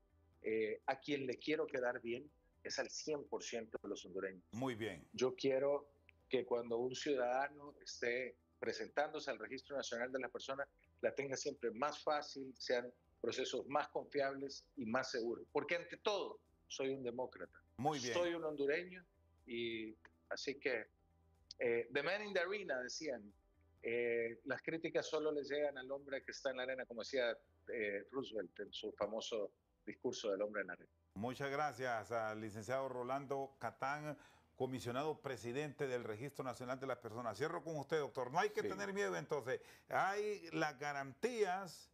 a quien le quiero quedar bien es al 100% de los hondureños. Muy bien. Yo quiero que cuando un ciudadano esté presentándose al Registro Nacional de las Personas, la tenga siempre más fácil, sean procesos más confiables y más seguros. Porque ante todo, soy un demócrata. Muy bien. Soy un hondureño y así que the man in the arena, decían, las críticas solo les llegan al hombre que está en la arena, como decía Roosevelt en su famoso discurso del hombre en la arena. Muchas gracias al licenciado Rolando Catán, comisionado presidente del Registro Nacional de las Personas. Cierro con usted, doctor. No hay que tener miedo, entonces. Hay las garantías.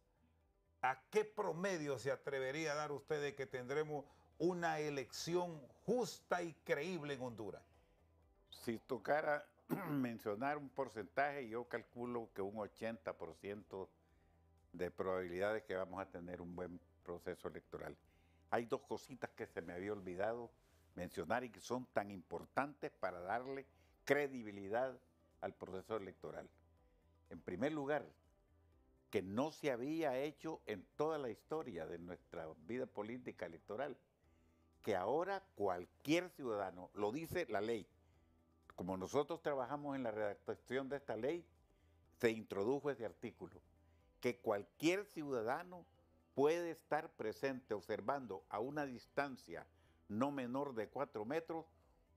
¿A qué promedio se atrevería a dar usted de que tendremos una elección justa y creíble en Honduras? Si tocara mencionar un porcentaje, yo calculo que un 80% de probabilidades que vamos a tener un buen proceso electoral. Hay dos cositas que se me había olvidado mencionar y que son tan importantes para darle credibilidad al proceso electoral. En primer lugar, que no se había hecho en toda la historia de nuestra vida política electoral, que ahora cualquier ciudadano, lo dice la ley, como nosotros trabajamos en la redacción de esta ley, se introdujo ese artículo, que cualquier ciudadano puede estar presente observando a una distancia no menor de 4 metros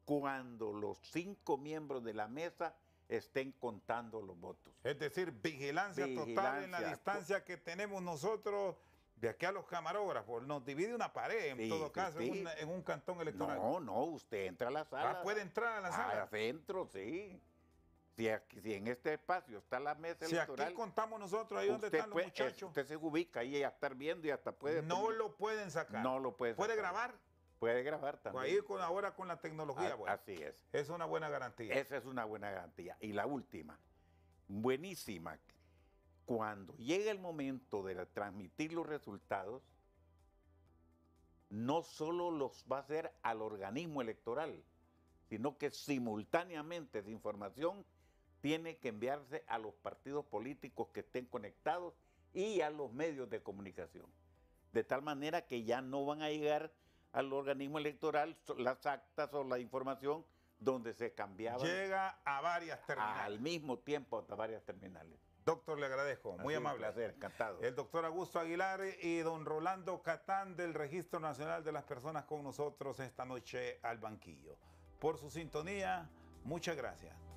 cuando los 5 miembros de la mesa estén contando los votos. Es decir, vigilancia total en la distancia que tenemos nosotros de aquí a los camarógrafos. Nos divide una pared, en todo caso, en un cantón electoral. No, usted entra a la sala. ¿Puede entrar a la sala? Adentro, sí. Si en este espacio está la mesa electoral. Si aquí contamos nosotros, ahí donde están los muchachos. Usted se ubica ahí a estar viendo y hasta puede... No lo pueden sacar. No lo puede sacar. ¿Puede grabar? Puede grabar también. Ahí ahora con la tecnología. Bueno, así es. Es una buena garantía. Esa es una buena garantía. Y la última, buenísima. Cuando llegue el momento de transmitir los resultados, no solo los va a hacer al organismo electoral, sino que simultáneamente esa información tiene que enviarse a los partidos políticos que estén conectados y a los medios de comunicación. De tal manera que ya no van a llegar al organismo electoral las actas o la información donde se cambiaba. Llega a varias terminales. Al mismo tiempo a varias terminales. Doctor, le agradezco, muy Así, amable. Un placer, encantado. El doctor Augusto Aguilar y don Rolando Catán del Registro Nacional de las Personas con nosotros esta noche al banquillo. Por su sintonía, muchas gracias.